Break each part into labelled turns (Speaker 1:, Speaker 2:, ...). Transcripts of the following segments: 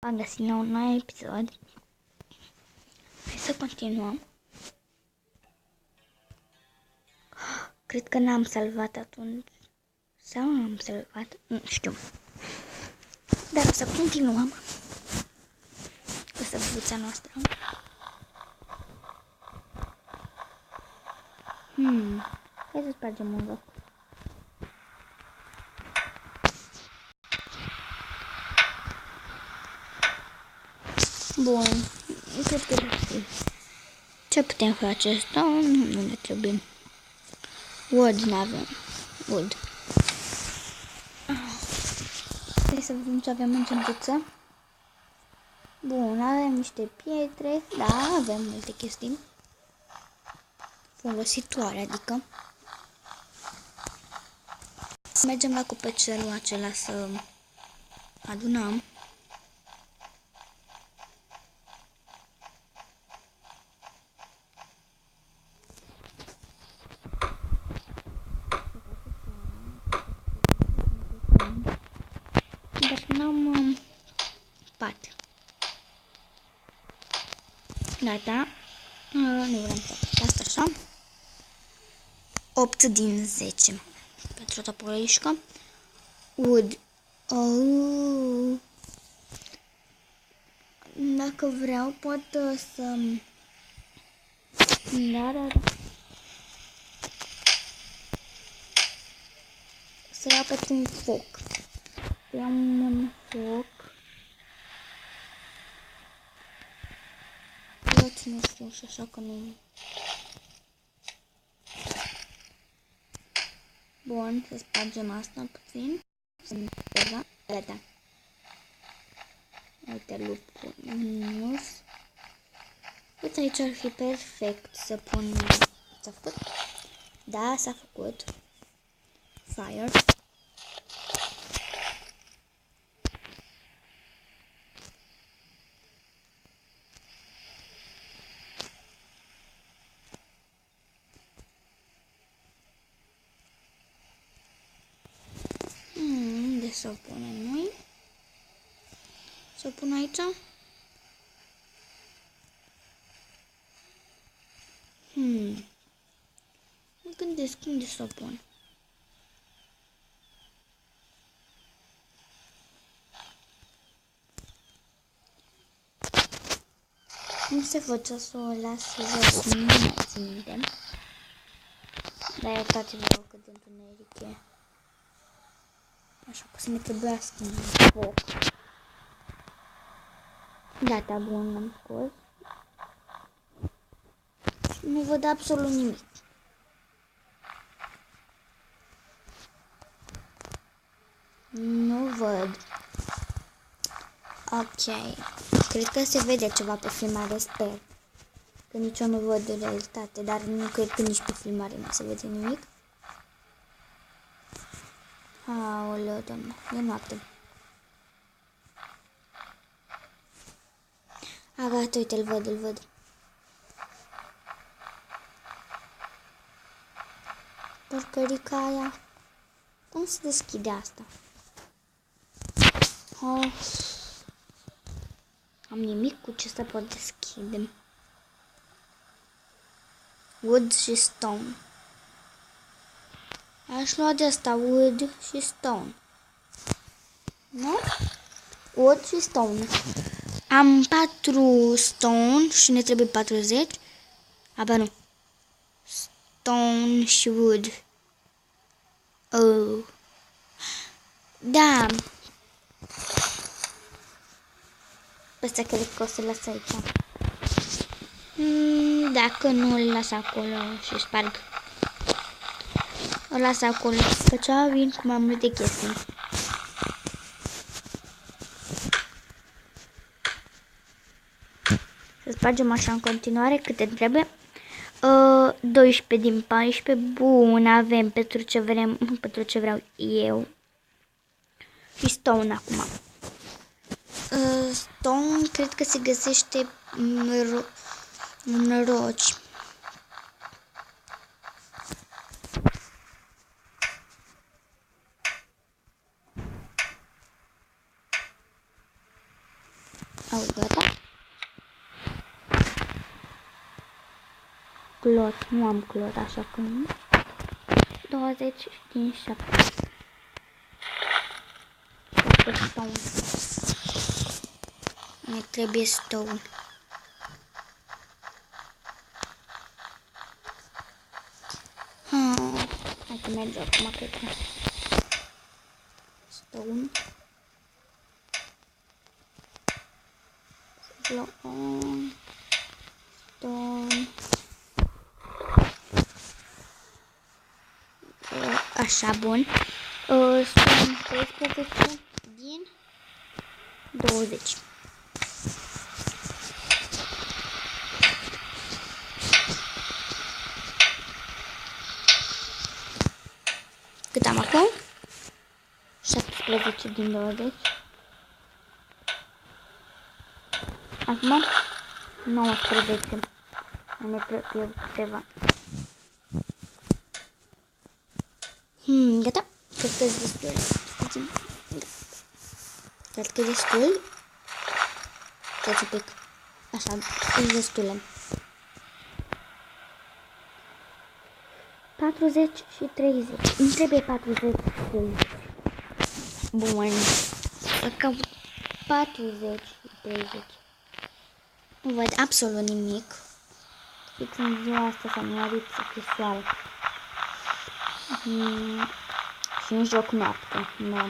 Speaker 1: am găsit un nou episod. Hai să continuăm. Cred că n-am salvat atunci. Sau am salvat? Nu știu. Dar o să continuăm cu săbuța noastră. Hai să spargem un loc. Bun. Cred că ce putem face asta? Nu ne trebuie. Wood n-avem. Wood. Hai să vedem ce avem în centuță. Bun, avem niște pietre. Da, avem multe chestii folositoare, adică. Mergem la cupecelul acela să adunăm. Dar n-am pat. Gata. Nu vrem să asta așa. 8 din 10 pentru toporișcă. Wood. Dacă vreau pot să să iau pentru un foc. Iau un foc. Eu țin sus, așa că nu. Bun, să spargem asta puțin. Gata. Uite lupul minus. Uite, aici ar fi perfect să pun. S-a făcut? Da, s-a făcut. Fire. Unde să o punem noi? Să o pun aici? Mă gândesc unde să o pun. Cum se face să o las jos? Nu mai țin minte. Dar iertați-vă că de întuneric e. Așa că să ne trebuiască un foc. Gata, bun, am scos. Nu văd absolut nimic. Nu văd. Ok. Cred că se vede ceva pe filmare, sper. Că nici eu nu văd de realitate, dar nu cred că nici pe filmare nu se vede nimic. Aoleu, doamne, e noapte. Gata, uite, îl văd. Porcărica aia. Cum se deschide asta? Am nimic cu ce să pot deschide. Wood și stone. Aș lua de asta wood și stone. Nu? Wood și stone. Am 4 stone și ne trebuie 40. Aba nu. Stone și wood. Oh. Da. Asta cred că o să las aici. Dacă nu îl las acolo și sparg. O las acolo. Că cea vin cu mai multe chestii. Să spargem așa în continuare câte trebuie. 12 din 14. Bun, avem pentru ce vrem, pentru ce vreau eu. Și stone acum. Stone cred că se găsește în roci. Au, gata. Clot, nu am clot, așa că nu. 20 din 7. 7 stone. Ne trebuie stone. Hai să mergem acum, cred că. Stone. Stone. Stone. Așa, bun. Stone 13 din 20. Cât am acum? 17 din 20. Acum 19. Ne trebuie câteva. Gata? Cred că e destul. Cred că e destul. Stați un pic. Așa, e destule. 40 și 30. Îmi trebuie 40 și 30. Bun. Să caut 40 și 30. Nu văd absolut nimic. Fix în ziua asta s-a mirat să fie soare. Și în joc noapte. Da.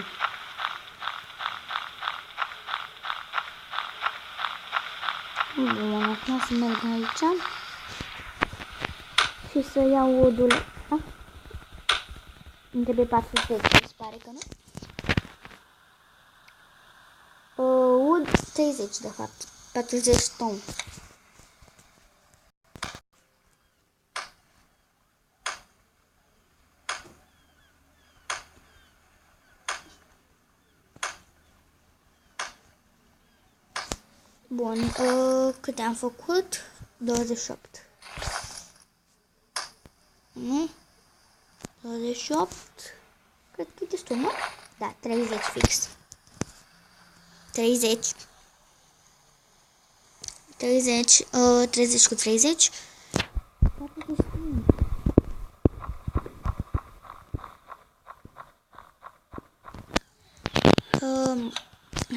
Speaker 1: Bun, acum să merg aici. Și să iau udul. Îmi trebuie 40, se pare că nu? Ud 30 de fapt. 40 stone. Bun, câte am făcut? 28. Nu? 28. Cred că e destul, nu? Da, 30 fix. 30. 30, 30 cu 30.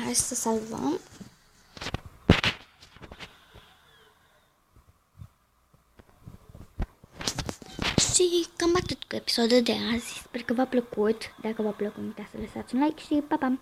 Speaker 1: Hai să salvăm. Și cam atât cu episodul de azi. Sper că v-a plăcut. Dacă v-a plăcut, nu uitați să lăsați un like și pa, pa!